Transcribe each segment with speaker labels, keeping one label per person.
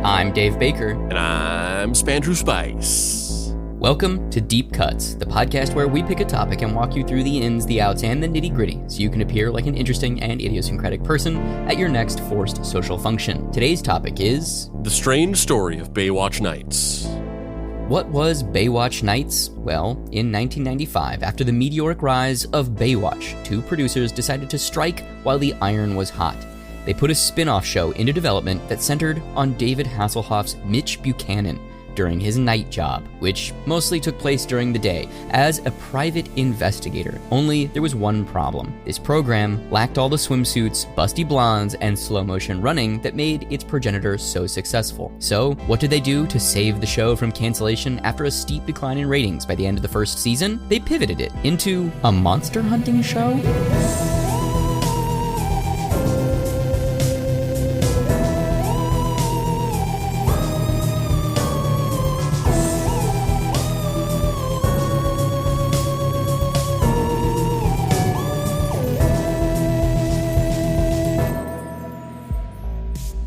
Speaker 1: I'm Dave Baker.
Speaker 2: And I'm Spandrew Spice.
Speaker 1: Welcome to Deep Cuts, the podcast where we pick a topic and walk you through the ins, the outs, and the nitty-gritty so you can appear like an interesting and idiosyncratic person at your next forced social function. Today's topic is...
Speaker 2: The strange story of Baywatch Nights.
Speaker 1: What was Baywatch Nights? Well, in 1995, after the meteoric rise of Baywatch, two producers decided to strike while the iron was hot. They put a spin-off show into development that centered on David Hasselhoff's Mitch Buchanan during his night job, which mostly took place during the day, as a private investigator. Only there was one problem. This program lacked all the swimsuits, busty blondes, and slow-motion running that made its progenitor so successful. So, what did they do to save the show from cancellation after a steep decline in ratings by the end of the first season? They pivoted it into a monster hunting show?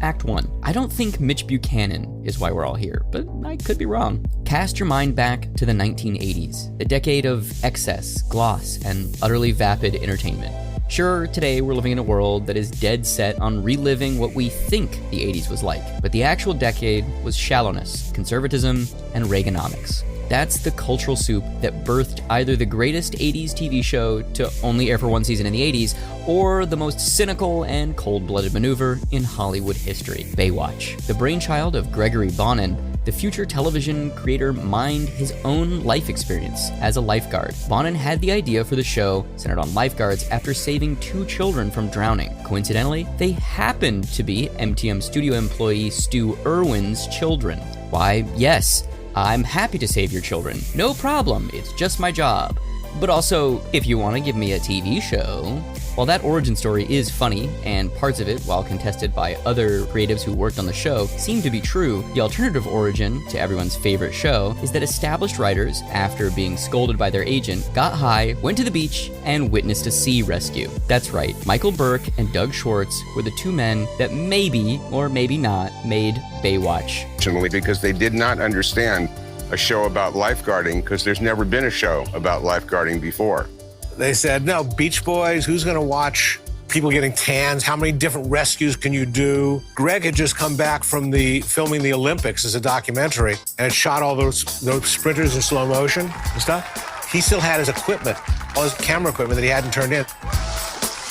Speaker 1: Act 1. I don't think Mitch Buchanan is why we're all here, but I could be wrong. Cast your mind back to the 1980s, the decade of excess, gloss, and utterly vapid entertainment. Sure, today we're living in a world that is dead set on reliving what we think the 80s was like, but the actual decade was shallowness, conservatism, and Reaganomics. That's the cultural soup that birthed either the greatest 80s TV show to only air for one season in the 80s, or the most cynical and cold-blooded maneuver in Hollywood history, Baywatch. The brainchild of Gregory Bonin, the future television creator mined his own life experience as a lifeguard. Bonin had the idea for the show centered on lifeguards after saving two children from drowning. Coincidentally, they happened to be MTM studio employee Stu Irwin's children. Why, yes, I'm happy to save your children. No problem, it's just my job. But also, if you want to give me a TV show... While that origin story is funny, and parts of it, while contested by other creatives who worked on the show, seem to be true, the alternative origin to everyone's favorite show is that established writers, after being scolded by their agent, got high, went to the beach, and witnessed a sea rescue. That's right, Michael Burke and Doug Schwartz were the two men that maybe, or maybe not, made Baywatch.
Speaker 3: Because they did not understand a show about lifeguarding, because there's never been a show about lifeguarding before.
Speaker 4: They said, no, Beach Boys, who's going to watch people getting tans? How many different rescues can you do? Greg had just come back from filming the Olympics as a documentary and had shot all those sprinters in slow motion and stuff. He still had his equipment, all his camera equipment that he hadn't turned in.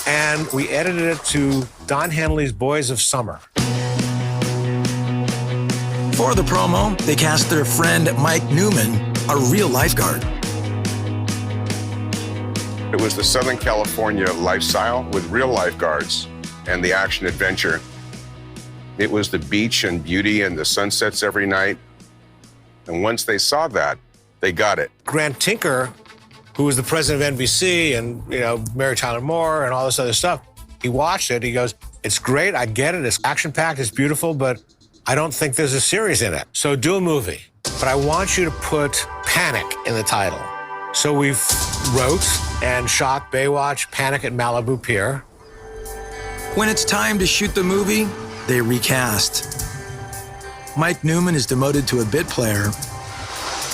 Speaker 4: And we edited it to Don Henley's Boys of Summer.
Speaker 5: For the promo, they cast their friend Mike Newman, a real lifeguard.
Speaker 3: It was the Southern California lifestyle with real lifeguards and the action adventure. It was the beach and beauty and the sunsets every night. And once they saw that, they got it.
Speaker 4: Grant Tinker, who was the president of NBC and, Mary Tyler Moore and all this other stuff, he watched it. He goes, it's great. I get it. It's action-packed. It's beautiful, but I don't think there's a series in it. So do a movie. But I want you to put Panic in the title. So we wrote and shot Baywatch Panic at Malibu Pier.
Speaker 5: When it's time to shoot the movie, they recast. Mike Newman is demoted to a bit player,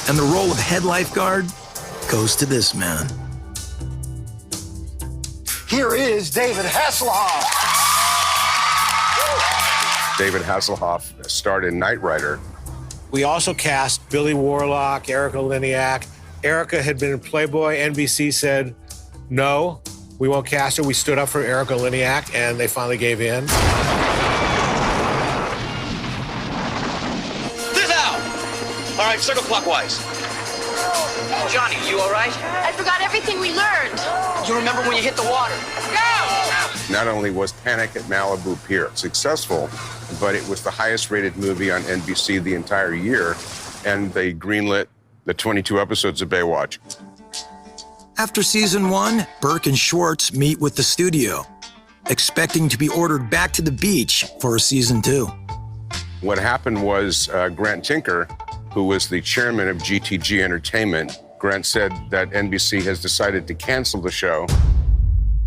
Speaker 5: and the role of head lifeguard goes to this man.
Speaker 4: Here is David Hasselhoff.
Speaker 3: David Hasselhoff starred in Knight Rider.
Speaker 4: We also cast Billy Warlock, Erica Liniak. Erica had been in Playboy. NBC said, no, we won't cast her. We stood up for Erica Liniak, and they finally gave in.
Speaker 6: This out! All right, circle clockwise. Johnny, you all right?
Speaker 7: I forgot everything we learned.
Speaker 6: You remember when you hit the water? Go!
Speaker 3: Not only was Panic at Malibu Pier successful, but it was the highest rated movie on NBC the entire year, and they greenlit the 22 episodes of Baywatch.
Speaker 5: After season 1, Burke and Schwartz meet with the studio, expecting to be ordered back to the beach for a season 2.
Speaker 3: What happened was Grant Tinker, who was the chairman of GTG Entertainment, Grant said that NBC has decided to cancel the show.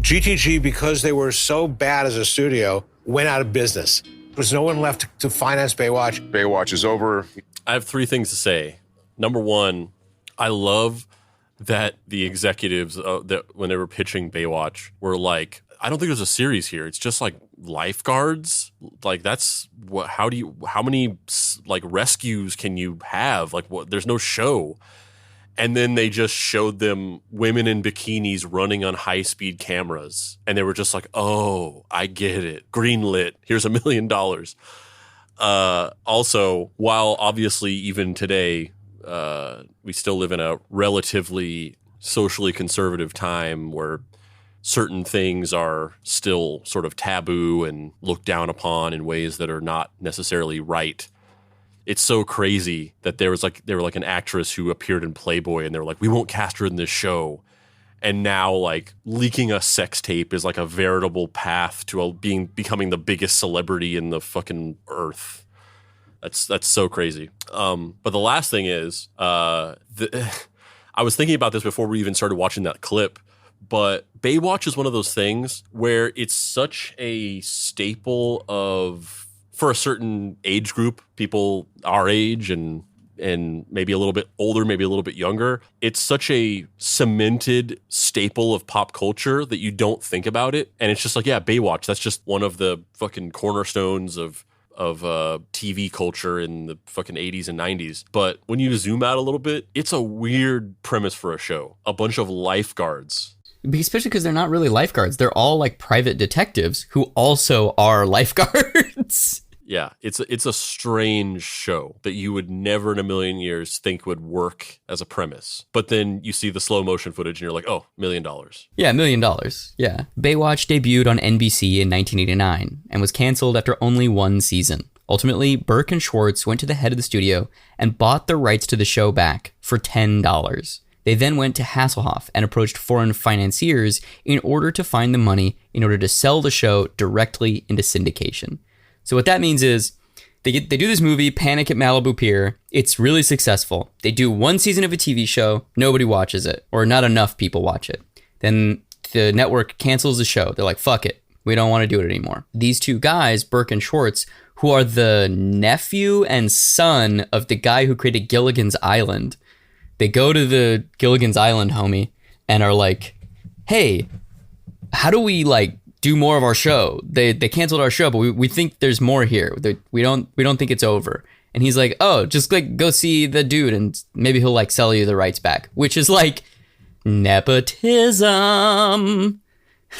Speaker 4: GTG, because they were so bad as a studio, went out of business. There's no one left to finance Baywatch.
Speaker 3: Baywatch is over.
Speaker 2: I have three things to say. Number one, I love that the executives that when they were pitching Baywatch were like, I don't think there's a series here. It's just like lifeguards. Like that's what? How many like rescues can you have? Like what? There's no show. And then they just showed them women in bikinis running on high-speed cameras. And they were just like, oh, I get it. Greenlit. Here's $1 million. Also, while obviously even today, we still live in a relatively socially conservative time where certain things are still sort of taboo and looked down upon in ways that are not necessarily right. It's so crazy that they were like an actress who appeared in Playboy and they were like, we won't cast her in this show. And now like leaking a sex tape is like a veritable path to becoming the biggest celebrity in the fucking earth. That's so crazy. But the last thing is, I was thinking about this before we even started watching that clip, but Baywatch is one of those things where it's such a staple for a certain age group, people our age and maybe a little bit older, maybe a little bit younger. It's such a cemented staple of pop culture that you don't think about it. And it's just like, yeah, Baywatch, that's just one of the fucking cornerstones of TV culture in the fucking 80s and 90s. But when you zoom out a little bit, it's a weird premise for a show. A bunch of lifeguards.
Speaker 1: Especially because they're not really lifeguards. They're all like private detectives who also are lifeguards.
Speaker 2: Yeah, it's a strange show that you would never in a million years think would work as a premise. But then you see the slow motion footage and you're like, oh, $1 million.
Speaker 1: Yeah, $1 million. Yeah. Baywatch debuted on NBC in 1989 and was canceled after only one season. Ultimately, Burke and Schwartz went to the head of the studio and bought the rights to the show back for $10. They then went to Hasselhoff and approached foreign financiers in order to find the money in order to sell the show directly into syndication. So what that means is they do this movie, Panic at Malibu Pier. It's really successful. They do one season of a TV show. Nobody watches it, or not enough people watch it. Then the network cancels the show. They're like, fuck it. We don't want to do it anymore. These two guys, Burke and Schwartz, who are the nephew and son of the guy who created Gilligan's Island, they go to the Gilligan's Island homie and are like, hey, how do we like do more of our show? They canceled our show, but we think there's more here. We don't think it's over. And he's like, oh, just like go see the dude and maybe he'll like sell you the rights back, which is like nepotism.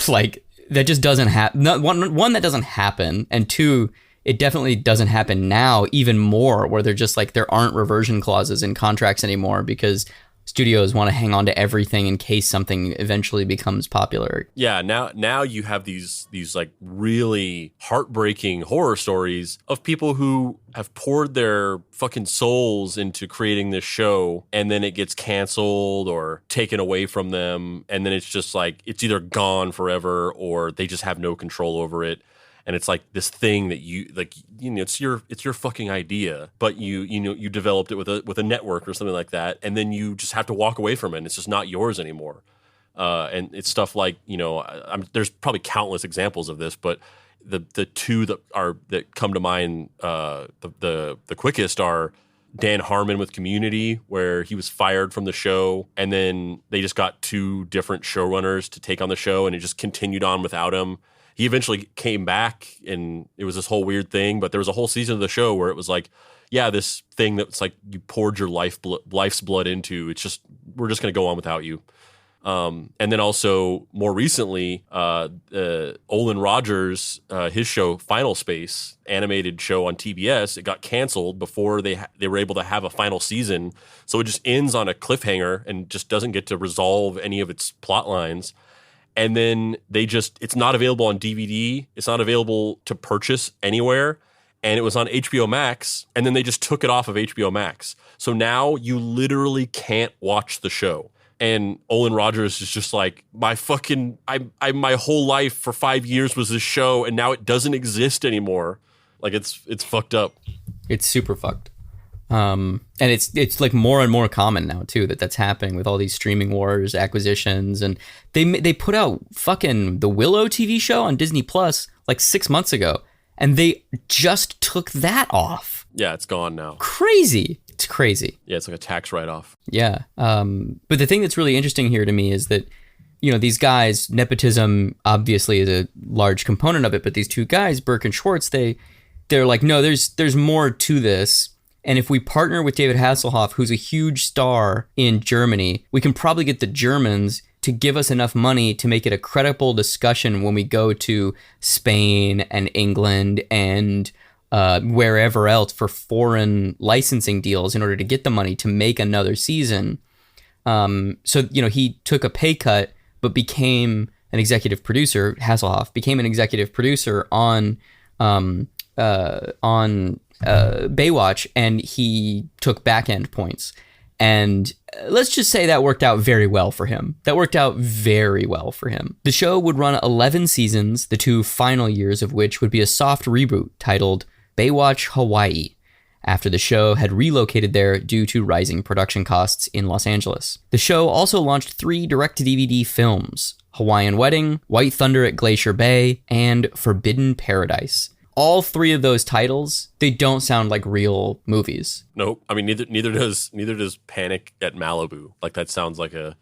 Speaker 1: Like that just doesn't happen. One, that doesn't happen. And two, it definitely doesn't happen now even more where they're just like, there aren't reversion clauses in contracts anymore because studios want to hang on to everything in case something eventually becomes popular.
Speaker 2: Yeah, now you have these like really heartbreaking horror stories of people who have poured their fucking souls into creating this show and then it gets canceled or taken away from them and then it's just like it's either gone forever or they just have no control over it. And it's like this thing that it's your fucking idea, but you developed it with a network or something like that, and then you just have to walk away from it. And it's just not yours anymore. And it's stuff like there's probably countless examples of this, but the two that come to mind the quickest are Dan Harmon with Community, where he was fired from the show, and then they just got two different showrunners to take on the show, and it just continued on without him. He eventually came back and it was this whole weird thing, but there was a whole season of the show where it was like, yeah, this thing that's like you poured your life's blood into, it's just, we're just going to go on without you. And then also more recently, Olin Rogers, his show Final Space, animated show on TBS, it got canceled before they were able to have a final season. So it just ends on a cliffhanger and just doesn't get to resolve any of its plot lines. And then it's not available on DVD. It's not available to purchase anywhere. And it was on HBO Max. And then they just took it off of HBO Max. So now you literally can't watch the show. And Olin Rogers is just like, my whole life for 5 years was this show. And now it doesn't exist anymore. Like it's fucked up.
Speaker 1: It's super fucked. And it's like more and more common now too that's happening with all these streaming wars, acquisitions, and they put out fucking the Willow TV show on Disney Plus like 6 months ago, And they just took that off.
Speaker 2: Yeah, it's gone now.
Speaker 1: Crazy. It's crazy.
Speaker 2: Yeah, it's like a tax write-off.
Speaker 1: Yeah. But the thing that's really interesting here to me is that, you know, these guys, nepotism obviously is a large component of it, but these two guys, Burke and Schwartz, they're like, no, there's more to this. And if we partner with David Hasselhoff, who's a huge star in Germany, we can probably get the Germans to give us enough money to make it a credible discussion when we go to Spain and England and wherever else for foreign licensing deals in order to get the money to make another season. So, you know, he took a pay cut, but became an executive producer. Hasselhoff became an executive producer on Baywatch, and he took back end points. And let's just say that worked out very well for him. The show would run 11 seasons, the 2 final years of which would be a soft reboot titled Baywatch Hawaii, after the show had relocated there due to rising production costs in Los Angeles. The show also launched 3 direct-to-DVD films: Hawaiian Wedding, White Thunder at Glacier Bay, and Forbidden Paradise. All 3 of those titles, they don't sound like real movies.
Speaker 2: Nope. I mean, neither does Panic at Malibu. Like, that sounds like a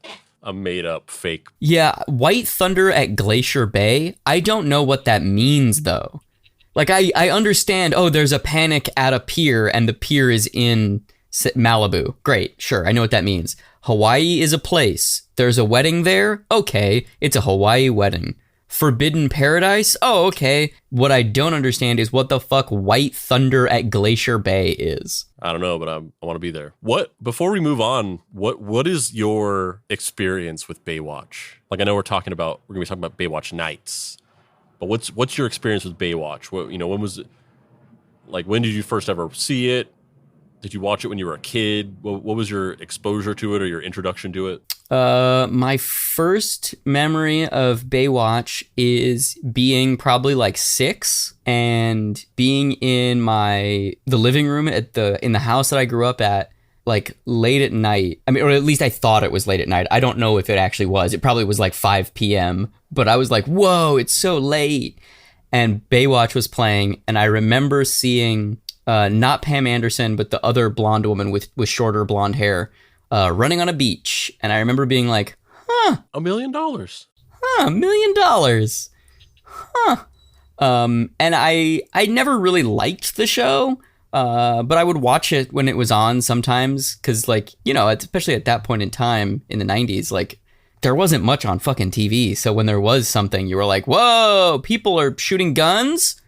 Speaker 2: made up fake.
Speaker 1: Yeah, White Thunder at Glacier Bay. I don't know what that means though. Like, I understand, oh, there's a panic at a pier and the pier is in Malibu. Great, sure, I know what that means. Hawaii is a place. There's a wedding there? Okay, it's a Hawaii wedding. Forbidden Paradise? Oh, okay. What I don't understand is what the fuck White Thunder at Glacier Bay is.
Speaker 2: I don't know, but I want to be there. Before we move on, what is your experience with Baywatch? Like, I know we're going to be talking about Baywatch nights, but what's your experience with Baywatch? When was it? Like, when did you first ever see it? Did you watch it when you were a kid? What was your exposure to it or your introduction to it?
Speaker 1: My first memory of Baywatch is being probably like 6 and being in the living room in the house that I grew up at, like late at night. I mean, or at least I thought it was late at night. I don't know if it actually was. It probably was like 5 p.m., but I was like, whoa, it's so late. And Baywatch was playing, and I remember seeing not Pam Anderson, but the other blonde woman with shorter blonde hair running on a beach. And I remember being like,
Speaker 2: $1 million.
Speaker 1: $1 million. And I never really liked the show, but I would watch it when it was on sometimes. Cause like, especially at that point in time in the 90s, like there wasn't much on fucking TV. So when there was something, you were like, whoa, people are shooting guns.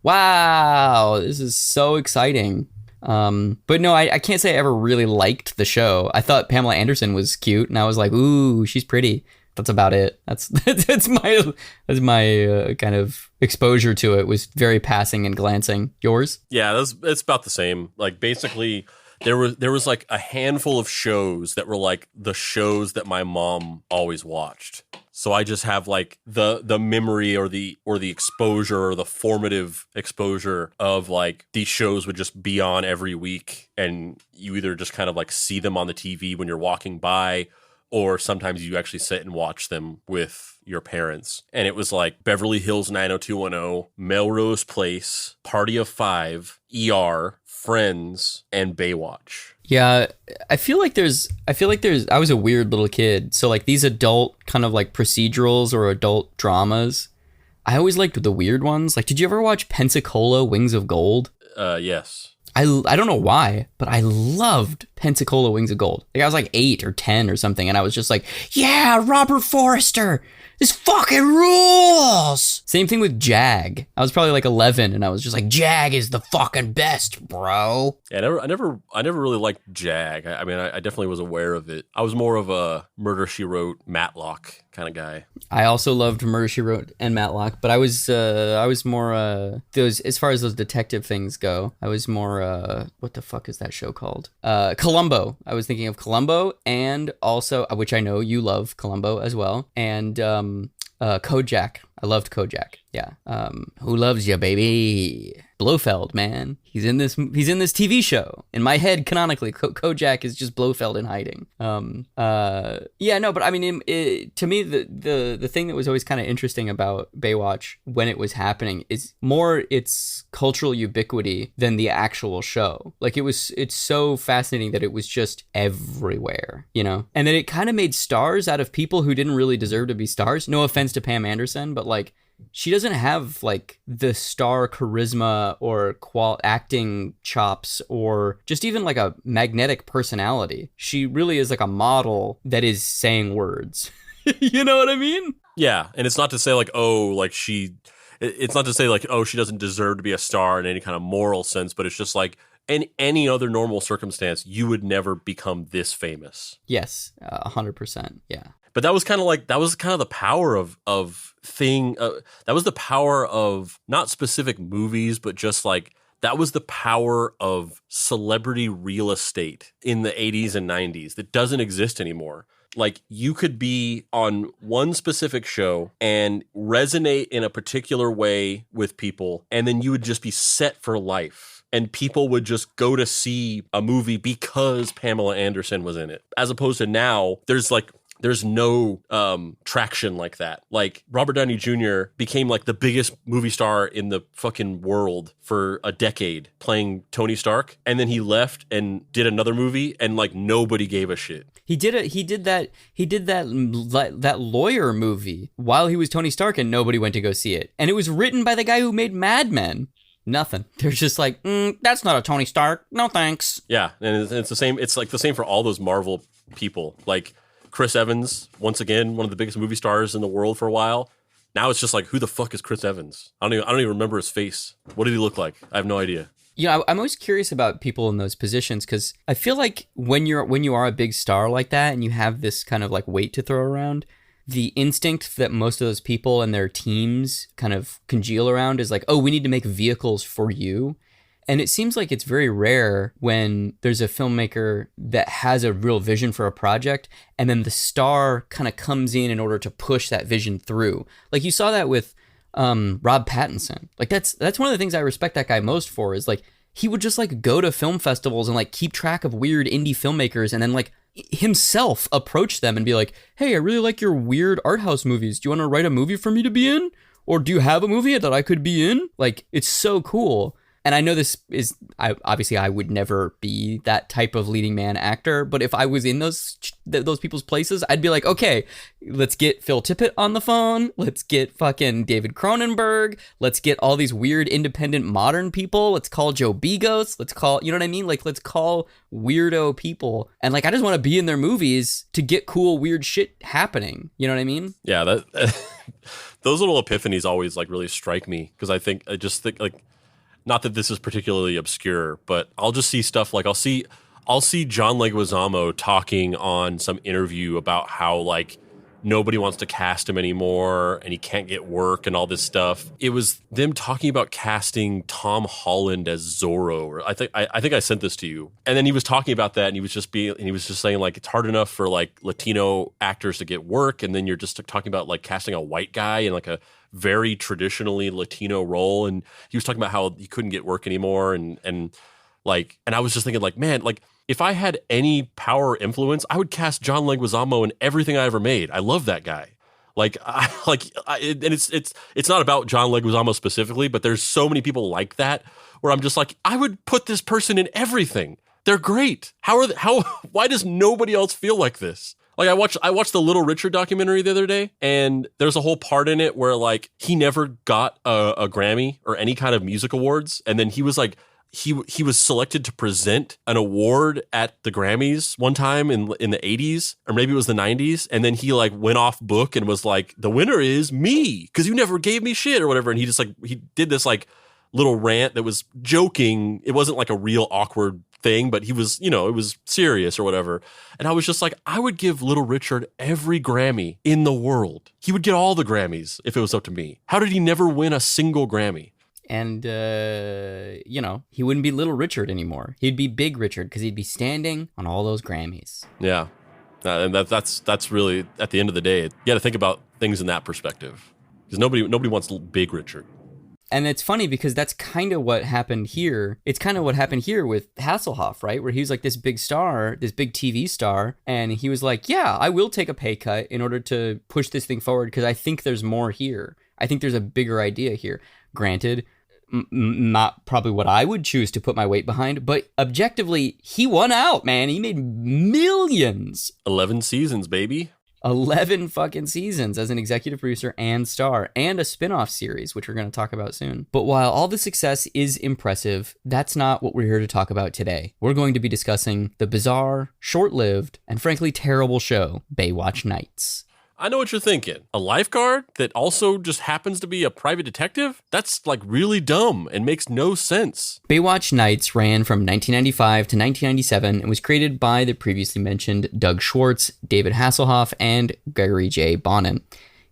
Speaker 1: Wow, this is so exciting. But no, I can't say I ever really liked the show. I thought Pamela Anderson was cute, and I was like, ooh, she's pretty. That's about it. That's my kind of exposure to it, was very passing and glancing. Yours?
Speaker 2: Yeah, it's about the same. Like, basically, there was like a handful of shows that were like the shows that my mom always watched. So I just have like the memory or the exposure or the formative exposure of like these shows would just be on every week, and you either just kind of like see them on the TV when you're walking by, or sometimes you actually sit and watch them with your parents. And it was like Beverly Hills 90210, Melrose Place, Party of Five, ER, Friends, and Baywatch.
Speaker 1: Yeah, I feel like I was a weird little kid. So like these adult kind of like procedurals or adult dramas, I always liked the weird ones. Like, did you ever watch Pensacola Wings of Gold?
Speaker 2: Yes.
Speaker 1: I don't know why, but I loved Pensacola Wings of Gold. Like I was like 8 or 10 or something, and I was just like, yeah, Robert Forrester, this fucking rules. Same thing with Jag. I was probably like 11, and I was just like, Jag is the fucking best, bro.
Speaker 2: Yeah, I never really liked Jag. I mean, I definitely was aware of it. I was more of a Murder, She Wrote, Matlock kind of guy.
Speaker 1: I also loved Murder, She Wrote and Matlock, but I was more those, as far as those detective things go, I was more what the fuck is that show called? Columbo. I was thinking of Columbo, and also, which I know you love Columbo as well, and Kojak. I loved Kojak. Yeah. Who loves you, baby? Blofeld, man. He's in this TV show. In my head, canonically, Kojak is just Blofeld in hiding. Yeah, no, but I mean, to me, the thing that was always kind of interesting about Baywatch when it was happening is more its cultural ubiquity than the actual show. Like, it's so fascinating that it was just everywhere, you know? And then it kind of made stars out of people who didn't really deserve to be stars. No offense to Pam Anderson, but like, she doesn't have like the star charisma or acting chops or just even like a magnetic personality. She really is like a model that is saying words. You know what I mean?
Speaker 2: Yeah, and it's not to say like, oh, like it's not to say like, oh, she doesn't deserve to be a star in any kind of moral sense, but it's just like in any other normal circumstance, you would never become this famous.
Speaker 1: Yes, 100%. Yeah.
Speaker 2: But that was kind of the power of that was the power of not specific movies, but just like that was the power of celebrity real estate in the 80s and 90s that doesn't exist anymore. Like, you could be on one specific show and resonate in a particular way with people, and then you would just be set for life. And people would just go to see a movie because Pamela Anderson was in it. As opposed to now, there's no traction like that. Like, Robert Downey Jr. became like the biggest movie star in the fucking world for a decade playing Tony Stark. And then he left and did another movie and like nobody gave a shit.
Speaker 1: He did that lawyer movie while he was Tony Stark and nobody went to go see it. And it was written by the guy who made Mad Men. Nothing. They're just like, that's not a Tony Stark. No thanks.
Speaker 2: Yeah. And it's the same. It's like the same for all those Marvel people. Like, Chris Evans, once again, one of the biggest movie stars in the world for a while. Now it's just like, who the fuck is Chris Evans? I don't even remember his face. What did he look like? I have no idea.
Speaker 1: You know, I'm always curious about people in those positions because I feel like when you are a big star like that and you have this kind of like weight to throw around, the instinct that most of those people and their teams kind of congeal around is like, oh, we need to make vehicles for you. And it seems like it's very rare when there's a filmmaker that has a real vision for a project and then the star kind of comes in order to push that vision through. Like, you saw that with Rob Pattinson. Like, that's one of the things I respect that guy most for is like, he would just like go to film festivals and like keep track of weird indie filmmakers and then like himself approach them and be like, hey, I really like your weird art house movies. Do you want to write a movie for me to be in? Or do you have a movie that I could be in? Like, it's so cool. And I know this is, obviously I would never be that type of leading man actor, but if I was in those people's places, I'd be like, okay, let's get Phil Tippett on the phone. Let's get fucking David Cronenberg. Let's get all these weird independent modern people. Let's call Joe Begos. Let's call, you know what I mean? Like, let's call weirdo people. And like, I just want to be in their movies to get cool, weird shit happening. You know what I mean?
Speaker 2: Yeah, those little epiphanies always like really strike me because I just think like, not that this is particularly obscure, but I'll just see stuff like I'll see John Leguizamo talking on some interview about how like nobody wants to cast him anymore and he can't get work and all this stuff. It was them talking about casting Tom Holland as Zorro. Or I think I sent this to you. And then he was talking about that and he was just saying like it's hard enough for like Latino actors to get work, and then you're just talking about like casting a white guy in like a very traditionally Latino role, and he was talking about how he couldn't get work anymore, and I was just thinking like, man, like if I had any power or influence, I would cast John Leguizamo in everything I ever made. I love that guy. And it's not about John Leguizamo specifically, but there's so many people like that where I'm just like, I would put this person in everything. They're great. Why does nobody else feel like this? Like I watched the Little Richard documentary the other day, and there's a whole part in it where like he never got a Grammy or any kind of music awards, and then he was like he was selected to present an award at the Grammys one time in the 80s, or maybe it was the 90s, and then he like went off book and was like, the winner is me because you never gave me shit or whatever, and he just like he did this like little rant that was joking. It wasn't like a real awkward thing, but he was, you know, it was serious or whatever. And I was just like, I would give Little Richard every Grammy in the world. He would get all the Grammys if it was up to me. How did he never win a single Grammy?
Speaker 1: And, you know, he wouldn't be Little Richard anymore. He'd be Big Richard because he'd be standing on all those Grammys.
Speaker 2: Yeah. And that's really, at the end of the day, you got to think about things in that perspective. Because nobody wants Big Richard.
Speaker 1: And it's funny because that's kind of what happened here. It's kind of what happened here with Hasselhoff, right? Where he was like this big star, this big TV star. And he was like, yeah, I will take a pay cut in order to push this thing forward because I think there's more here. I think there's a bigger idea here. Granted, not probably what I would choose to put my weight behind, but objectively, he won out, man. He made millions.
Speaker 2: 11 seasons, baby.
Speaker 1: 11 fucking seasons as an executive producer and star, and a spin-off series, which we're going to talk about soon. But while all the success is impressive, that's not what we're here to talk about today. We're going to be discussing the bizarre, short-lived, and frankly terrible show, Baywatch Nights.
Speaker 2: I know what you're thinking. A lifeguard that also just happens to be a private detective? That's like really dumb and makes no sense.
Speaker 1: Baywatch Nights ran from 1995 to 1997 and was created by the previously mentioned Doug Schwartz, David Hasselhoff, and Gregory J. Bonin.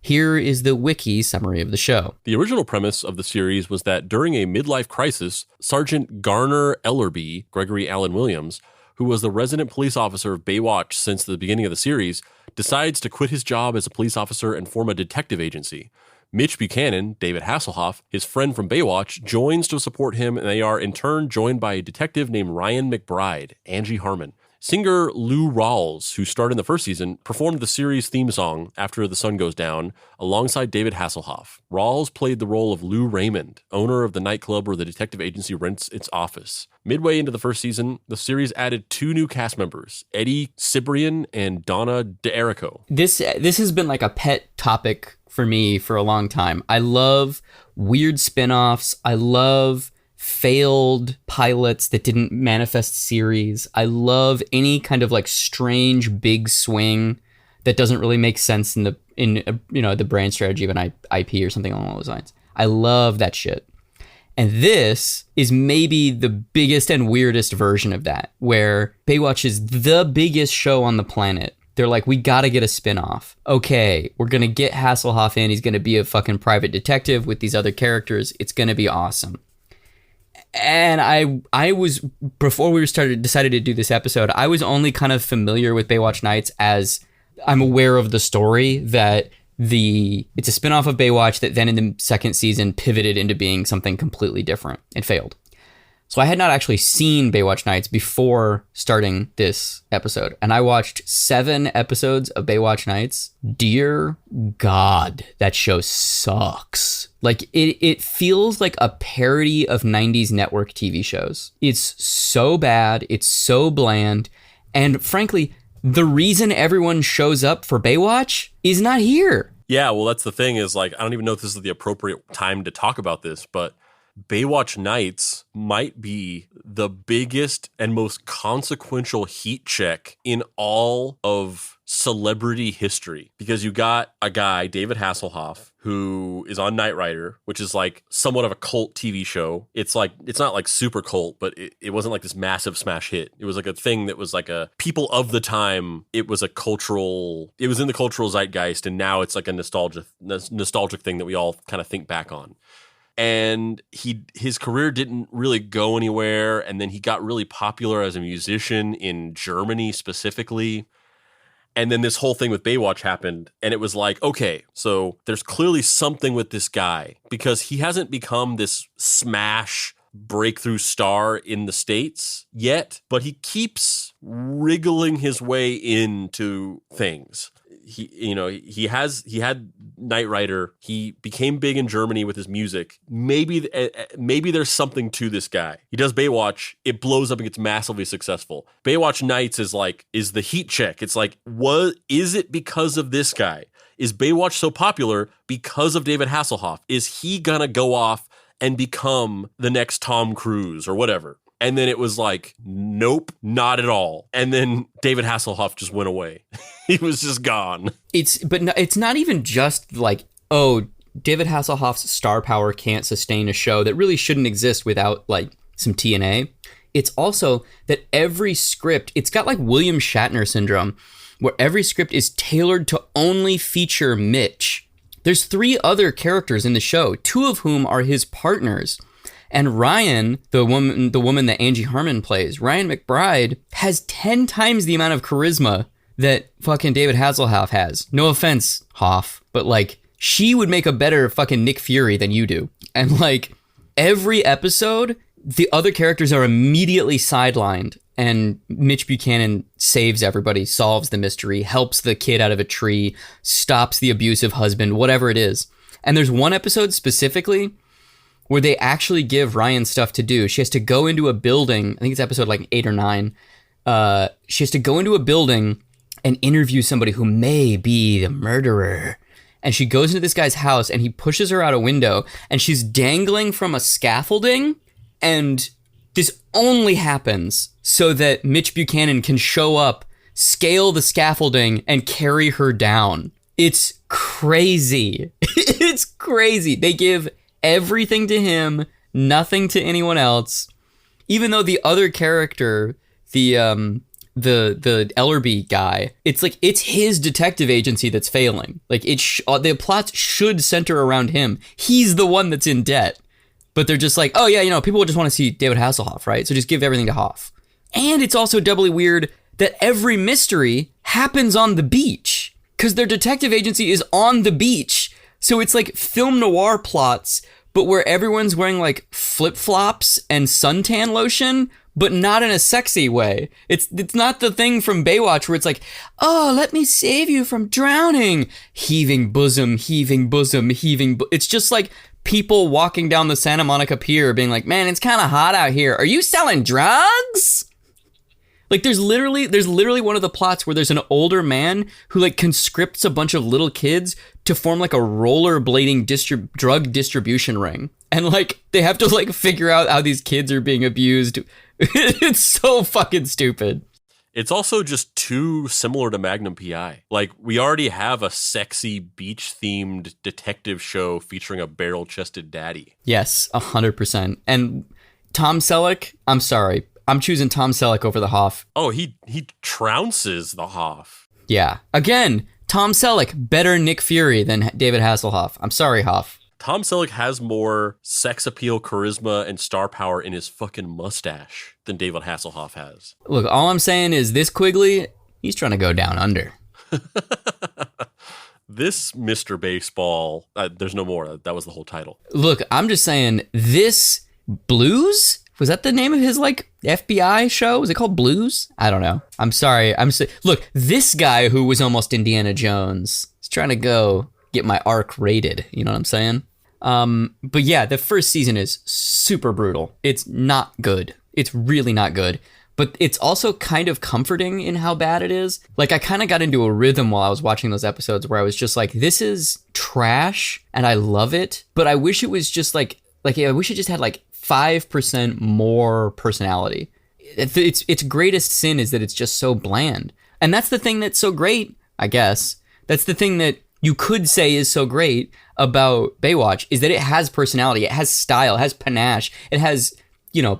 Speaker 1: Here is the wiki summary of the show.
Speaker 2: The original premise of the series was that during a midlife crisis, Sergeant Garner Ellerby, Gregory Allen Williams, who was the resident police officer of Baywatch since the beginning of the series, decides to quit his job as a police officer and form a detective agency. Mitch Buchanan, David Hasselhoff, his friend from Baywatch, joins to support him, and they are in turn joined by a detective named Ryan McBride, Angie Harmon. Singer Lou Rawls, who starred in the first season, performed the series theme song, After the Sun Goes Down, alongside David Hasselhoff. Rawls played the role of Lou Raymond, owner of the nightclub where the detective agency rents its office. Midway into the first season, the series added 2 new cast members, Eddie Cibrian and Donna D'Erico.
Speaker 1: This has been like a pet topic for me for a long time. I love weird spin-offs. I love failed pilots that didn't manifest series. I love any kind of like strange big swing that doesn't really make sense in the brand strategy of an IP or something along those lines. I love that shit. And this is maybe the biggest and weirdest version of that, where Baywatch is the biggest show on the planet. They're like, we gotta get a spinoff. Okay, we're gonna get Hasselhoff in. He's gonna be a fucking private detective with these other characters. It's gonna be awesome. And I was, before we decided to do this episode, I was only kind of familiar with Baywatch Nights as I'm aware of the story that it's a spinoff of Baywatch that then in the second season pivoted into being something completely different. It failed. So I had not actually seen Baywatch Nights before starting this episode. And I watched 7 episodes of Baywatch Nights. Dear God, that show sucks. Like, it feels like a parody of 90s network TV shows. It's so bad. It's so bland. And frankly, the reason everyone shows up for Baywatch is not here.
Speaker 2: Yeah, well, that's the thing is, like, I don't even know if this is the appropriate time to talk about this, but Baywatch Nights might be the biggest and most consequential heat check in all of celebrity history, because you got a guy, David Hasselhoff, who is on Knight Rider, which is like somewhat of a cult TV show. It's not like super cult, but it wasn't like this massive smash hit. It was like a thing that was like a people of the time. It was in the cultural zeitgeist, and now it's like a nostalgic thing that we all kind of think back on. And his career didn't really go anywhere, and then he got really popular as a musician in Germany specifically. And then this whole thing with Baywatch happened, and it was like, okay, so there's clearly something with this guy, because he hasn't become this smash breakthrough star in the States yet, but he keeps wriggling his way into things. He had Knight Rider. He became big in Germany with his music. Maybe there's something to this guy. He does Baywatch. It blows up and gets massively successful. Baywatch Nights is the heat check. It's like, what is it because of this guy? Is Baywatch so popular because of David Hasselhoff? Is he gonna go off and become the next Tom Cruise or whatever? And then it was like, nope, not at all. And then David Hasselhoff just went away. He was just gone.
Speaker 1: It's not even just like, oh, David Hasselhoff's star power can't sustain a show that really shouldn't exist without like some TNA. It's also that every script, it's got like William Shatner syndrome, where every script is tailored to only feature Mitch. There's 3 other characters in the show, 2 of whom are his partners. And Ryan, the woman that Angie Harmon plays, Ryan McBride, has 10 times the amount of charisma that fucking David Hasselhoff has. No offense, Hoff, but like, she would make a better fucking Nick Fury than you do. And like every episode, the other characters are immediately sidelined and Mitch Buchanan saves everybody, solves the mystery, helps the kid out of a tree, stops the abusive husband, whatever it is. And there's one episode specifically where they actually give Ryan stuff to do. She has to go into a building. I think it's episode like 8 or 9. She has to go into a building and interview somebody who may be the murderer. And she goes into this guy's house and he pushes her out a window and she's dangling from a scaffolding. And this only happens so that Mitch Buchanan can show up, scale the scaffolding, and carry her down. It's crazy. It's crazy. They give everything to him, nothing to anyone else. Even though the other character, the Ellerby guy, it's like it's his detective agency that's failing. Like the plots should center around him. He's the one that's in debt. But they're just like, oh yeah, you know, people just want to see David Hasselhoff, right? So just give everything to Hoff. And it's also doubly weird that every mystery happens on the beach because their detective agency is on the beach. So it's like film noir plots, but where everyone's wearing like flip-flops and suntan lotion, but not in a sexy way. It's not the thing from Baywatch where it's like, oh, let me save you from drowning. Heaving bosom, heaving bosom, heaving. It's just like people walking down the Santa Monica Pier being like, man, it's kind of hot out here. Are you selling drugs? Like there's literally one of the plots where there's an older man who like conscripts a bunch of little kids to form like a rollerblading drug distribution ring. And like they have to like figure out how these kids are being abused. It's so fucking stupid.
Speaker 2: It's also just too similar to Magnum PI. Like, we already have a sexy beach-themed detective show featuring a barrel-chested daddy.
Speaker 1: Yes, 100%. And Tom Selleck, I'm sorry, I'm choosing Tom Selleck over the Hoff.
Speaker 2: Oh, he trounces the Hoff.
Speaker 1: Yeah. Again, Tom Selleck, better Nick Fury than David Hasselhoff. I'm sorry, Hoff.
Speaker 2: Tom Selleck has more sex appeal, charisma, and star power in his fucking mustache than David Hasselhoff has.
Speaker 1: Look, all I'm saying is this Quigley, he's trying to go down under.
Speaker 2: This Mr. Baseball, there's no more. That was the whole title.
Speaker 1: Look, I'm just saying this Blues? Was that the name of his like FBI show? Was it called Blues? I don't know. I'm sorry. Look, this guy who was almost Indiana Jones is trying to go get my arc rated. You know what I'm saying? But yeah, the first season is super brutal. It's not good. It's really not good. But it's also kind of comforting in how bad it is. Like, I kind of got into a rhythm while I was watching those episodes where I was just like, this is trash and I love it. But I wish it was just I wish it just had like 5% more personality. Its greatest sin is that it's just so bland. And that's the thing that's so great, I guess. That's the thing that you could say is so great about Baywatch is that it has personality, it has style, it has panache, it has, you know,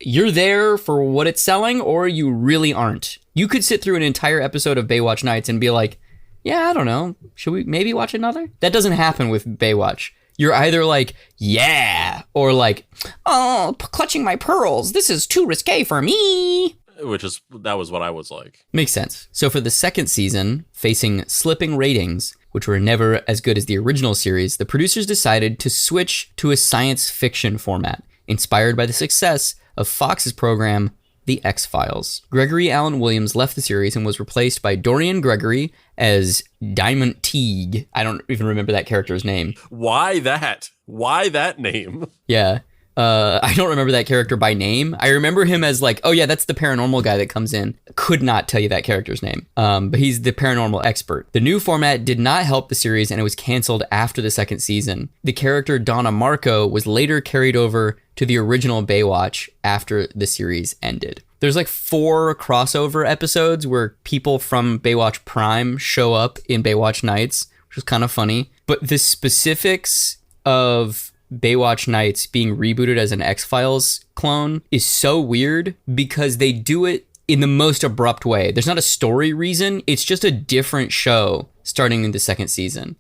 Speaker 1: you're there for what it's selling or you really aren't. You could sit through an entire episode of Baywatch Nights and be like, yeah, I don't know, should we maybe watch another? That doesn't happen with Baywatch. You're either like, yeah, or like, oh, clutching my pearls, this is too risque for me.
Speaker 2: That was what I was like.
Speaker 1: Makes sense. So for the second season, facing slipping ratings, which were never as good as the original series, the producers decided to switch to a science fiction format, inspired by the success of Fox's program, The X-Files. Gregory Allen Williams left the series and was replaced by Dorian Gregory as Diamond Teague. I don't even remember that character's name.
Speaker 2: Why that? Why that name?
Speaker 1: Yeah. I don't remember that character by name. I remember him as like, oh yeah, that's the paranormal guy that comes in. Could not tell you that character's name. But he's the paranormal expert. The new format did not help the series and it was canceled after the second season. The character Donna Marco was later carried over to the original Baywatch after the series ended. There's like 4 crossover episodes where people from Baywatch Prime show up in Baywatch Nights, which is kind of funny. But the specifics of Baywatch Nights being rebooted as an X-Files clone is so weird because they do it in the most abrupt way. There's not a story reason. It's just a different show starting in the second season.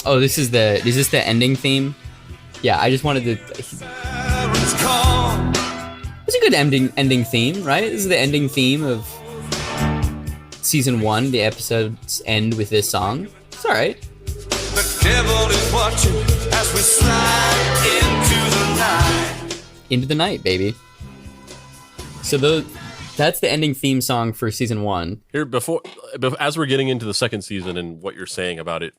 Speaker 1: Oh, is this the ending theme? Yeah, I just wanted to. It's a good ending theme, right? This is the ending theme of season 1. The episodes end with this song. It's all right.
Speaker 8: The devil is watching as we slide into the night.
Speaker 1: Into the night, baby. So that's the ending theme song for season 1.
Speaker 2: Here, as we're getting into the second season and what you're saying about it,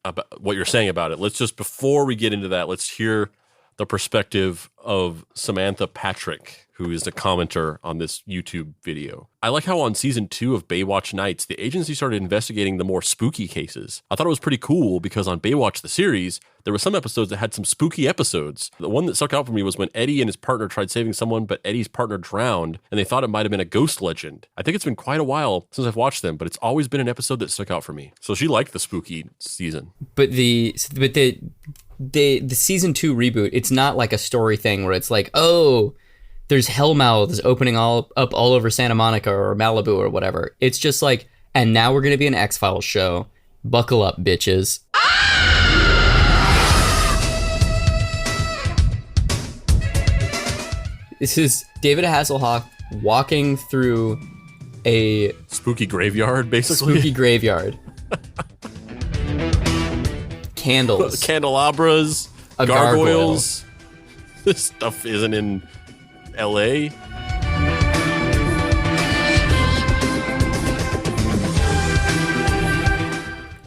Speaker 2: let's just, before we get into that, let's hear the perspective of Samantha Patrick, who is a commenter on this YouTube video. I like how on season 2 of Baywatch Nights, the agency started investigating the more spooky cases. I thought it was pretty cool because on Baywatch, the series, there were some episodes that had some spooky episodes. The one that stuck out for me was when Eddie and his partner tried saving someone, but Eddie's partner drowned, and they thought it might have been a ghost legend. I think it's been quite a while since I've watched them, but it's always been an episode that stuck out for me. So she liked the spooky season.
Speaker 1: But the season 2 reboot, it's not like a story thing where it's like, oh, there's hellmouths opening all over Santa Monica or Malibu or whatever. It's just like, and now we're going to be an X-Files show. Buckle up, bitches. This is David Hasselhoff walking through a
Speaker 2: spooky graveyard, basically.
Speaker 1: Spooky graveyard. Candles.
Speaker 2: Candelabras.
Speaker 1: A
Speaker 2: gargoyles. This stuff isn't in LA.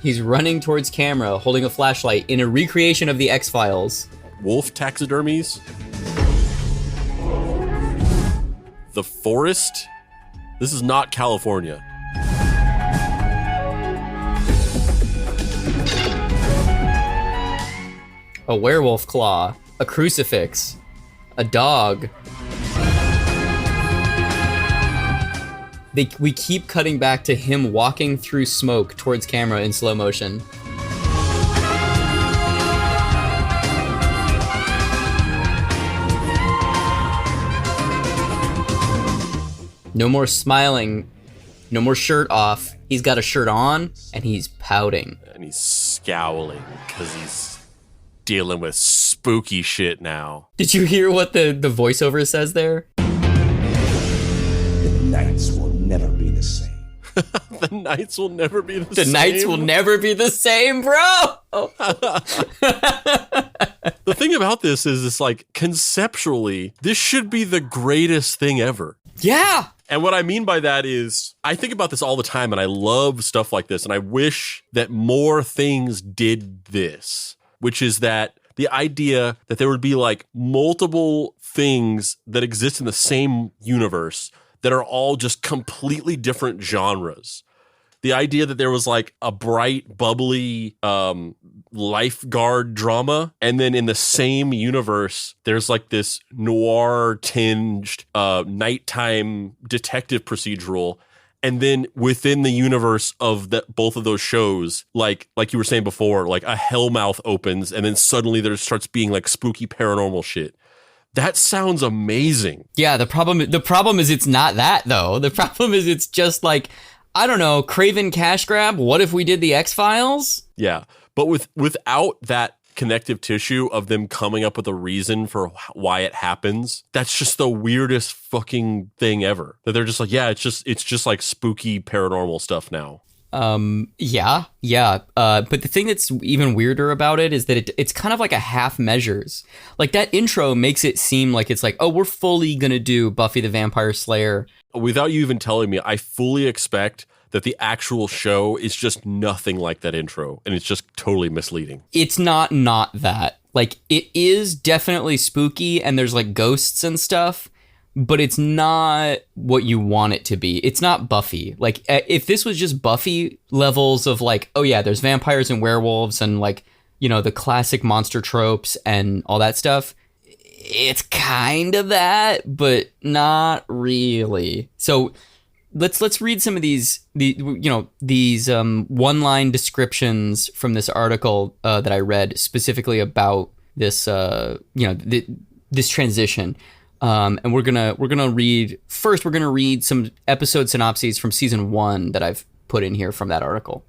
Speaker 1: He's running towards camera, holding a flashlight in a recreation of the X-Files.
Speaker 2: Wolf taxidermies. The forest. This is not California.
Speaker 1: A werewolf claw, a crucifix, a dog. We keep cutting back to him walking through smoke towards camera in slow motion. No more smiling, no more shirt off. He's got a shirt on and he's pouting.
Speaker 2: And he's scowling because he's dealing with spooky shit now.
Speaker 1: Did you hear what the voiceover says there?
Speaker 9: The nights will never be the same.
Speaker 2: The nights will never be the same.
Speaker 1: The nights will never be the same, bro.
Speaker 2: The thing about this is, it's like, conceptually, this should be the greatest thing ever.
Speaker 1: Yeah.
Speaker 2: And what I mean by that is, I think about this all the time, and I love stuff like this, and I wish that more things did this, which is that the idea that there would be like multiple things that exist in the same universe that are all just completely different genres. The idea that there was like a bright, bubbly lifeguard drama, and then in the same universe, there's like this noir-tinged nighttime detective procedural. And then within the universe of both of those shows, like you were saying before, like a hellmouth opens, and then suddenly there starts being like spooky paranormal shit. That sounds amazing.
Speaker 1: Yeah, the problem is it's not that, though. The problem is it's just like, I don't know, Craven cash grab. What if we did the X-Files?
Speaker 2: Yeah, but without that connective tissue of them coming up with a reason for why it happens, that's just the weirdest fucking thing ever. That they're just like, yeah, it's just like spooky paranormal stuff now.
Speaker 1: Yeah. But the thing that's even weirder about it is that it's kind of like a half measures. Like that intro makes it seem like it's like, oh, we're fully gonna do Buffy the Vampire Slayer.
Speaker 2: Without you even telling me, I fully expect that the actual show is just nothing like that intro, and it's just totally misleading.
Speaker 1: It's not that. Like, it is definitely spooky, and there's like ghosts and stuff, but it's not what you want it to be. It's not Buffy. Like, if this was just Buffy levels of like, oh yeah, there's vampires and werewolves and like, you know, the classic monster tropes and all that stuff, it's kind of that, but not really. So let's read some of these one-line descriptions from this article that I read specifically about this this transition. And we're gonna read some episode synopses from season 1 that I've put in here from that article.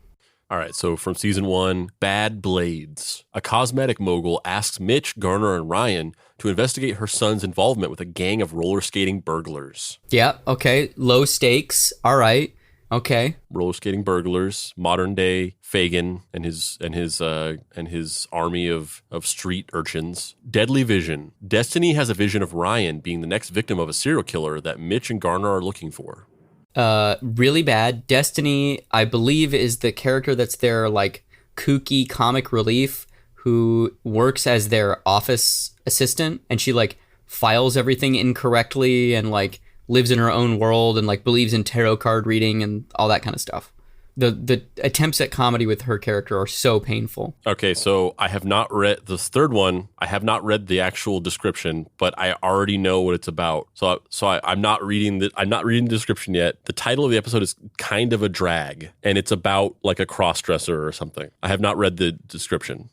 Speaker 2: All right, so from season 1, Bad Blades. A cosmetic mogul asks Mitch, Garner, and Ryan to investigate her son's involvement with a gang of roller skating burglars.
Speaker 1: Yeah, okay. Low stakes. All right. Okay.
Speaker 2: Roller skating burglars, modern day Fagin and his army of street urchins. Deadly vision. Destiny has a vision of Ryan being the next victim of a serial killer that Mitch and Garner are looking for.
Speaker 1: Really bad. Destiny, I believe, is the character that's their like kooky comic relief who works as their office assistant, and she like files everything incorrectly and like lives in her own world and like believes in tarot card reading and all that kind of stuff. The attempts at comedy with her character are so painful.
Speaker 2: Okay, so I have not read this third one. I have not read the actual description, but I already know what it's about. So I'm not reading the description yet. The title of the episode is kind of a drag, and it's about like a cross-dresser or something. I have not read the description.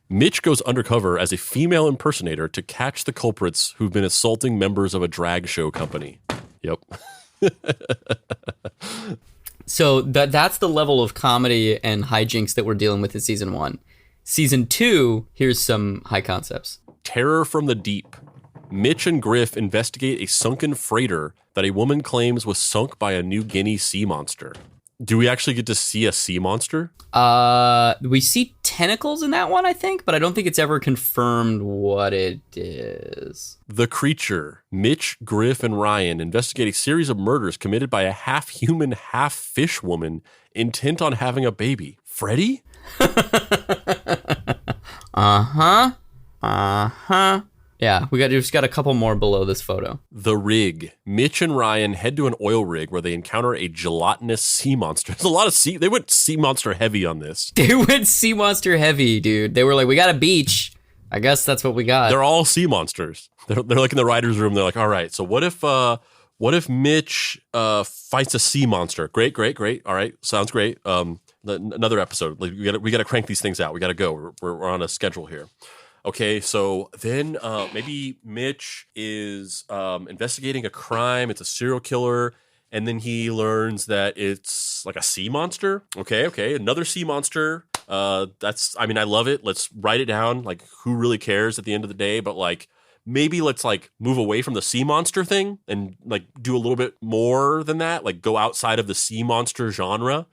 Speaker 2: Mitch goes undercover as a female impersonator to catch the culprits who've been assaulting members of a drag show company. Yep.
Speaker 1: So that's the level of comedy and hijinks that we're dealing with in season 1. Season 2, here's some high concepts.
Speaker 2: Terror from the deep. Mitch and Griff investigate a sunken freighter that a woman claims was sunk by a New Guinea sea monster. Do we actually get to see a sea monster?
Speaker 1: We see tentacles in that one, I think, but I don't think it's ever confirmed what it is.
Speaker 2: The Creature. Mitch, Griff, and Ryan investigate a series of murders committed by a half-human, half-fish woman intent on having a baby. Freddy?
Speaker 1: Yeah, we just got a couple more below this photo.
Speaker 2: The Rig. Mitch and Ryan head to an oil rig where they encounter a gelatinous sea monster. There's a lot of they went sea monster heavy on this.
Speaker 1: They went sea monster heavy, dude. They were like, we got a beach. I guess that's what we got.
Speaker 2: They're all sea monsters. They're like in the writer's room. They're like, all right, so what if Mitch fights a sea monster? Great. All right, sounds great. Another episode. Like we got to crank these things out. We got to go. We're on a schedule here. Okay, so then maybe Mitch is investigating a crime. It's a serial killer, and then he learns that it's like a sea monster. Okay, another sea monster. I love it. Let's write it down. Like, who really cares at the end of the day? But like, maybe let's like move away from the sea monster thing and like do a little bit more than that. Like, go outside of the sea monster genre.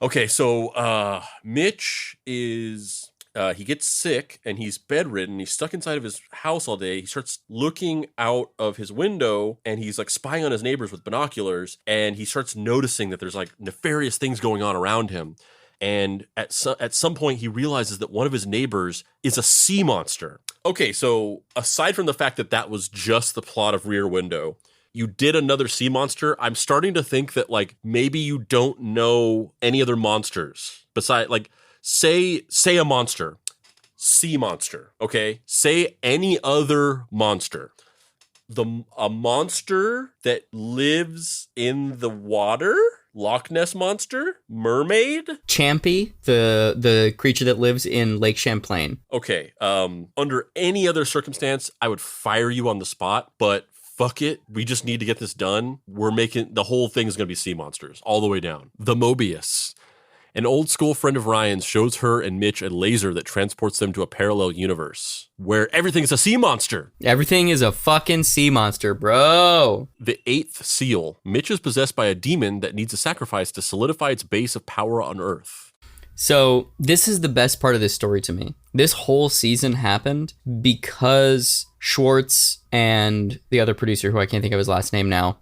Speaker 2: Okay, so Mitch is. He gets sick and he's bedridden. He's stuck inside of his house all day. He starts looking out of his window and he's like spying on his neighbors with binoculars. And he starts noticing that there's like nefarious things going on around him. And at some point he realizes that one of his neighbors is a sea monster. Okay, so aside from the fact that was just the plot of Rear Window, you did another sea monster. I'm starting to think that like maybe you don't know any other monsters besides like, Say a monster, sea monster, okay? Say any other monster. A monster that lives in the water? Loch Ness Monster? Mermaid?
Speaker 1: Champy, the creature that lives in Lake Champlain.
Speaker 2: Okay, under any other circumstance, I would fire you on the spot, but fuck it. We just need to get this done. The whole thing is going to be sea monsters all the way down. The Mobius. An old school friend of Ryan's shows her and Mitch a laser that transports them to a parallel universe where everything is a sea monster.
Speaker 1: Everything is a fucking sea monster, bro.
Speaker 2: The Eighth Seal. Mitch is possessed by a demon that needs a sacrifice to solidify its base of power on Earth.
Speaker 1: So this is the best part of this story to me. This whole season happened because Schwartz and the other producer, who I can't think of his last name now,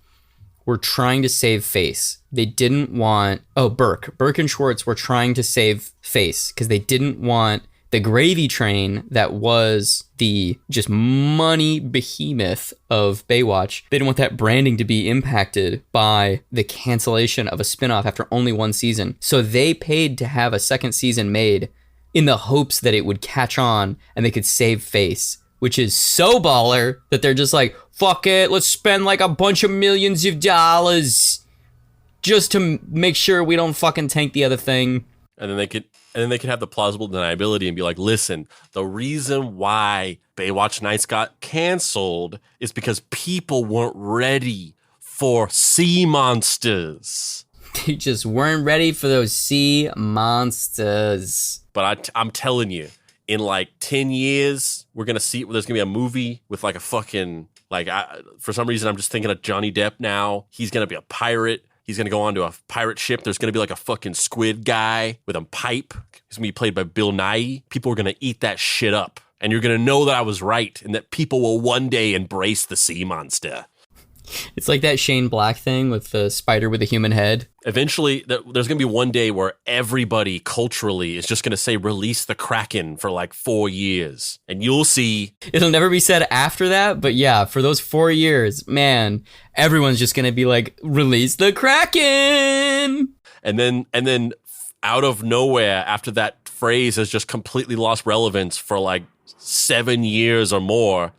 Speaker 1: were trying to save face. They didn't want... Burke and Schwartz were trying to save face because they didn't want the gravy train that was the just money behemoth of Baywatch. They didn't want that branding to be impacted by the cancellation of a spinoff after only one season. So they paid to have a second season made in the hopes that it would catch on and they could save face, which is so baller that they're just like, fuck it, let's spend like a bunch of millions of dollars just to make sure we don't fucking tank the other thing.
Speaker 2: And then they could have the plausible deniability and be like, listen, the reason why Baywatch Nights got canceled is because people weren't ready for sea monsters.
Speaker 1: They just weren't ready for those sea monsters.
Speaker 2: But I'm telling you, in like 10 years, we're going to see, there's going to be a movie with like a fucking, like, for some reason, I'm just thinking of Johnny Depp now. He's going to be a pirate. He's going to go onto a pirate ship. There's going to be like a fucking squid guy with a pipe. He's going to be played by Bill Nye. People are going to eat that shit up. And you're going to know that I was right and that people will one day embrace the sea monster.
Speaker 1: It's like that Shane Black thing with the spider with a human head.
Speaker 2: Eventually, there's going to be one day where everybody culturally is just going to say, release the Kraken for like 4 years. And you'll see.
Speaker 1: It'll never be said after that. But yeah, for those 4 years, man, everyone's just going to be like, release the Kraken.
Speaker 2: And then out of nowhere, after that phrase has just completely lost relevance for like 7 years or more,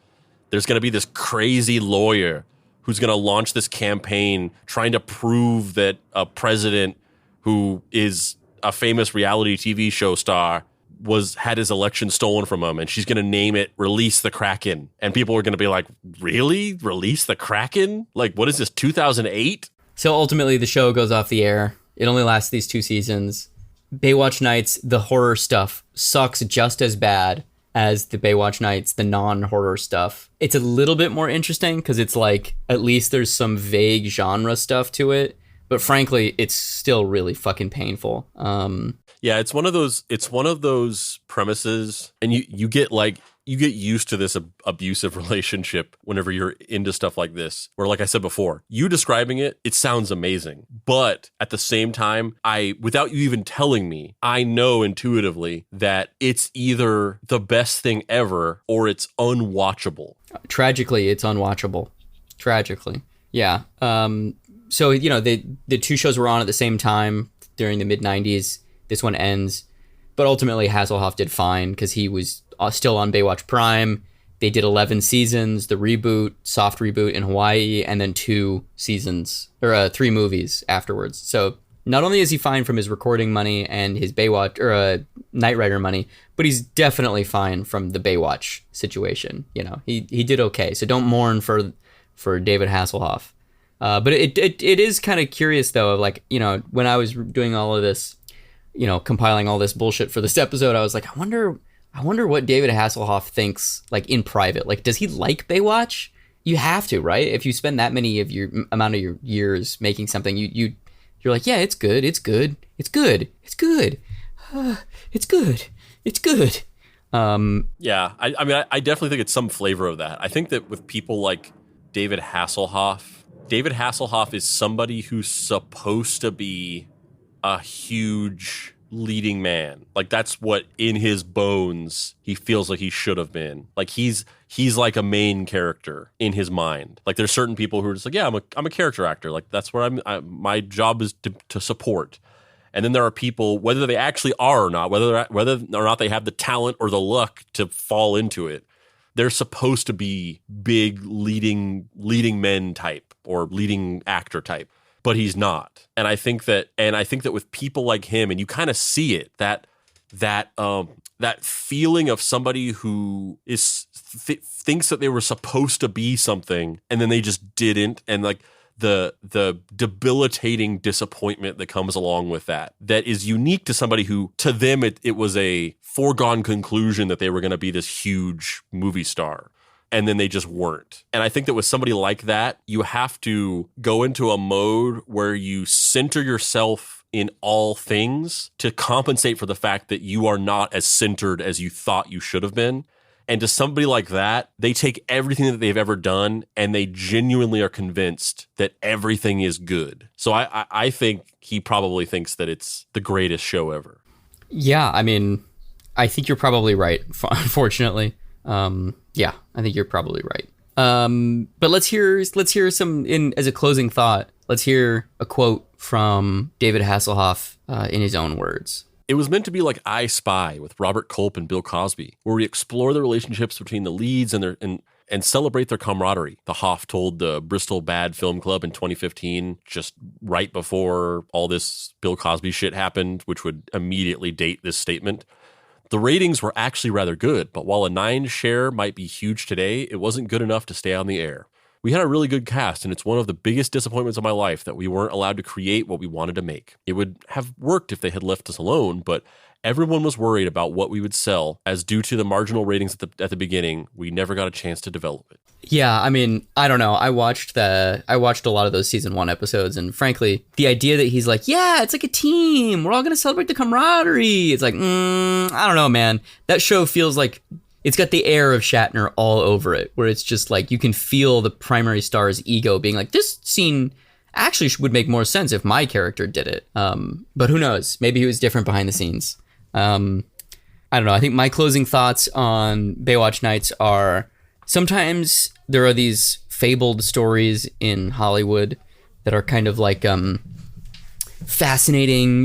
Speaker 2: there's going to be this crazy lawyer who's going to launch this campaign trying to prove that a president who is a famous reality TV show star had his election stolen from him, and she's going to name it Release the Kraken. And people are going to be like, really? Release the Kraken? Like, what is this, 2008?
Speaker 1: So ultimately, the show goes off the air. It only lasts these 2 seasons. Baywatch Nights, the horror stuff, sucks just as bad as the Baywatch Nights, the non-horror stuff. It's a little bit more interesting because it's like, at least there's some vague genre stuff to it. But frankly, it's still really fucking painful.
Speaker 2: Yeah, it's one of those premises, and you get used to this abusive relationship whenever you're into stuff like this, where, like I said before, you describing it sounds amazing. But at the same time, without you even telling me, I know intuitively that it's either the best thing ever or it's unwatchable.
Speaker 1: Tragically, it's unwatchable. Tragically. Yeah. So, you know, the 2 shows were on at the same time during the mid-90s. This one ends. But ultimately, Hasselhoff did fine because he was still on Baywatch Prime. They did 11 seasons, the reboot, soft reboot in Hawaii, and then 2 seasons, or 3 movies afterwards. So not only is he fine from his recording money and his Baywatch, or Knight Rider money, but he's definitely fine from the Baywatch situation. You know, he did okay. So don't mourn for David Hasselhoff. But it is kind of curious, though, like, you know, when I was doing all of this, you know, compiling all this bullshit for this episode, I was like, I wonder what David Hasselhoff thinks, like, in private. Like, does he like Baywatch? You have to, right? If you spend that many of your amount of your years making something, you're like, yeah, it's good, it's good, it's good, it's good, it's good, it's good.
Speaker 2: Yeah, I mean, I definitely think it's some flavor of that. I think that with people like David Hasselhoff is somebody who's supposed to be a huge leading man. Like, that's what in his bones he feels like he should have been. Like, he's like a main character in his mind. Like, there's certain people who are just like, yeah, I'm a character actor. Like, that's what my job is to support. And then there are people, whether they actually are or not, whether or not they have the talent or the luck to fall into it, they're supposed to be big leading men type or leading actor type. But he's not. And I think that with people like him, and you kind of see it, that feeling of somebody who thinks that they were supposed to be something and then they just didn't, and like the debilitating disappointment that comes along with that is unique to somebody who, to them, it was a foregone conclusion that they were going to be this huge movie star. And then they just weren't. And I think that with somebody like that, you have to go into a mode where you center yourself in all things to compensate for the fact that you are not as centered as you thought you should have been. And to somebody like that, they take everything that they've ever done and they genuinely are convinced that everything is good. So I think he probably thinks that it's the greatest show ever.
Speaker 1: Yeah, I mean, I think you're probably right, unfortunately. Yeah, I think you're probably right. But let's hear some, as a closing thought, let's hear a quote from David Hasselhoff in his own words.
Speaker 2: It was meant to be like I Spy with Robert Culp and Bill Cosby, where we explore the relationships between the leads and celebrate their camaraderie. The Hoff told the Bristol Bad Film Club in 2015, just right before all this Bill Cosby shit happened, which would immediately date this statement. The ratings were actually rather good, but while a 9 share might be huge today, it wasn't good enough to stay on the air. We had a really good cast, and it's one of the biggest disappointments of my life that we weren't allowed to create what we wanted to make. It would have worked if they had left us alone, but everyone was worried about what we would sell, as due to the marginal ratings at the beginning, we never got a chance to develop it.
Speaker 1: Yeah, I mean, I don't know. I watched a lot of those season 1 episodes, and frankly, the idea that he's like, yeah, it's like a team. We're all going to celebrate the camaraderie. It's like, I don't know, man. That show feels like it's got the air of Shatner all over it, where it's just like you can feel the primary star's ego being like, this scene actually would make more sense if my character did it. But who knows? Maybe he was different behind the scenes. I don't know. I think my closing thoughts on Baywatch Nights are sometimes there are these fabled stories in Hollywood that are kind of like fascinating,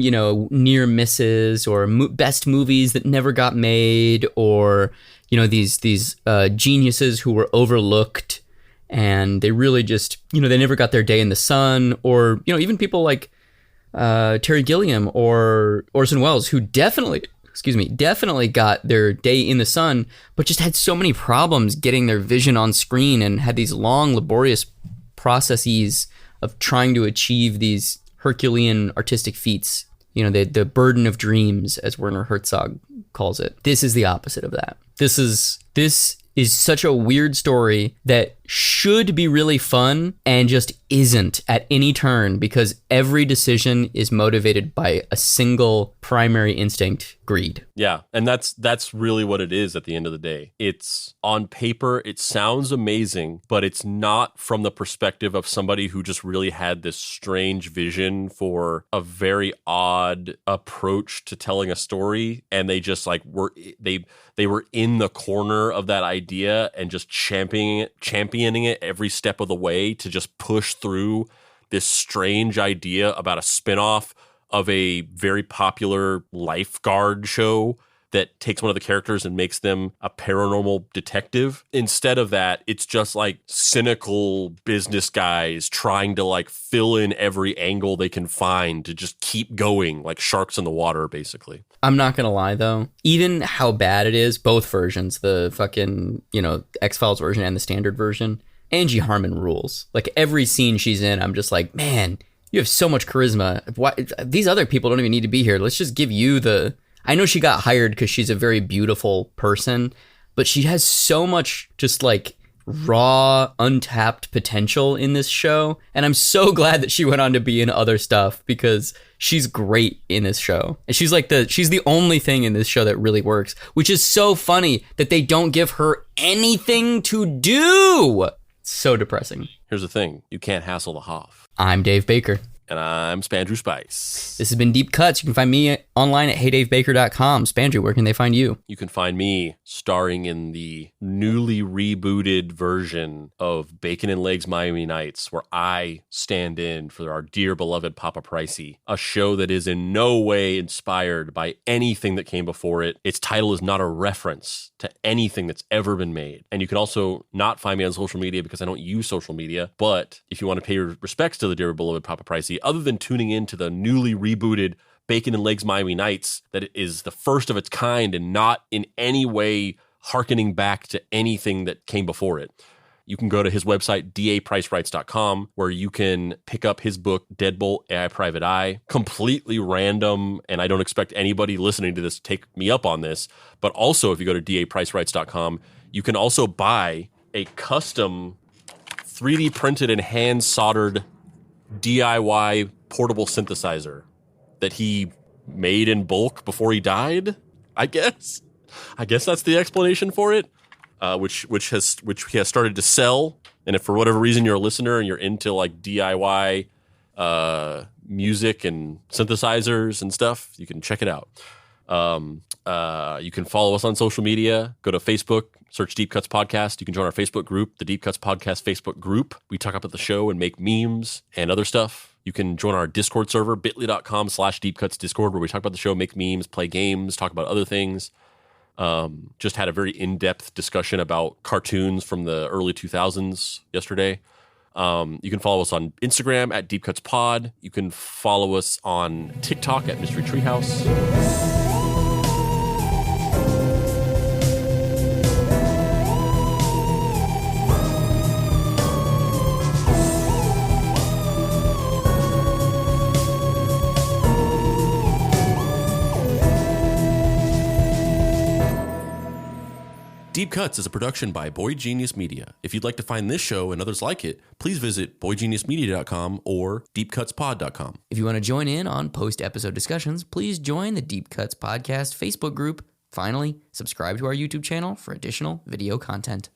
Speaker 1: near misses or best movies that never got made, or these geniuses who were overlooked and they really just they never got their day in the sun, or even people like Terry Gilliam or Orson Welles, who definitely got their day in the sun, but just had so many problems getting their vision on screen and had these long, laborious processes of trying to achieve these Herculean artistic feats. The burden of dreams, as Werner Herzog calls it. This is the opposite of that. This is such a weird story that should be really fun and just isn't at any turn, because every decision is motivated by a single primary instinct: greed.
Speaker 2: Yeah, and that's really what it is at the end of the day. It's on paper, it sounds amazing, but it's not from the perspective of somebody who just really had this strange vision for a very odd approach to telling a story, and they just like they were in the corner of that idea and just championing it every step of the way to just push through this strange idea about a spinoff of a very popular lifeguard show that takes one of the characters and makes them a paranormal detective. Instead of that, it's just like cynical business guys trying to like fill in every angle they can find to just keep going, like sharks in the water, basically.
Speaker 1: I'm not gonna lie though, even how bad it is, both versions, the fucking, X-Files version and the standard version, Angie Harmon rules. Like every scene she's in, I'm just like, man, you have so much charisma. Why, these other people don't even need to be here. Let's just give you the... I know she got hired because she's a very beautiful person, but she has so much just like raw, untapped potential in this show. And I'm so glad that she went on to be in other stuff, because she's great in this show. And she's the only thing in this show that really works, which is so funny that they don't give her anything to do. It's so depressing.
Speaker 2: Here's the thing. You can't hassle the Hoff.
Speaker 1: I'm Dave Baker.
Speaker 2: And I'm Spandrew Spice.
Speaker 1: This has been Deep Cuts. You can find me online at heydavebaker.com. Spandrew, where can they find you?
Speaker 2: You can find me starring in the newly rebooted version of Bacon and Legs Miami Nights, where I stand in for our dear beloved Papa Pricey, a show that is in no way inspired by anything that came before it. Its title is not a reference to anything that's ever been made. And you can also not find me on social media because I don't use social media. But if you want to pay your respects to the dear beloved Papa Pricey, other than tuning in to the newly rebooted Bacon and Legs Miami Nights, that is the first of its kind and not in any way hearkening back to anything that came before it, you can go to his website, dapricerights.com, where you can pick up his book, Deadbolt AI Private Eye. Completely random, and I don't expect anybody listening to this to take me up on this, but also if you go to dapricerights.com, you can also buy a custom 3D printed and hand soldered DIY portable synthesizer that he made in bulk before he died, I guess. I guess that's the explanation for it, which he has started to sell. And if for whatever reason you're a listener and you're into like DIY music and synthesizers and stuff, you can check it out. You can follow us on social media. Go to Facebook, search Deep Cuts Podcast. You can join our Facebook group, the Deep Cuts Podcast Facebook group. We talk about the show and make memes and other stuff. You can join our Discord server, bit.ly.com/deepcutsdiscord, where we talk about the show, make memes, play games, talk about other things. Just had a very in-depth discussion about cartoons from the early 2000s yesterday. You can follow us on Instagram at Deep Cuts Pod. You can follow us on TikTok at Mystery Treehouse. Deep Cuts is a production by Boy Genius Media. If you'd like to find this show and others like it, please visit boygeniusmedia.com or deepcutspod.com.
Speaker 1: If you want to join in on post-episode discussions, please join the Deep Cuts Podcast Facebook group. Finally, subscribe to our YouTube channel for additional video content.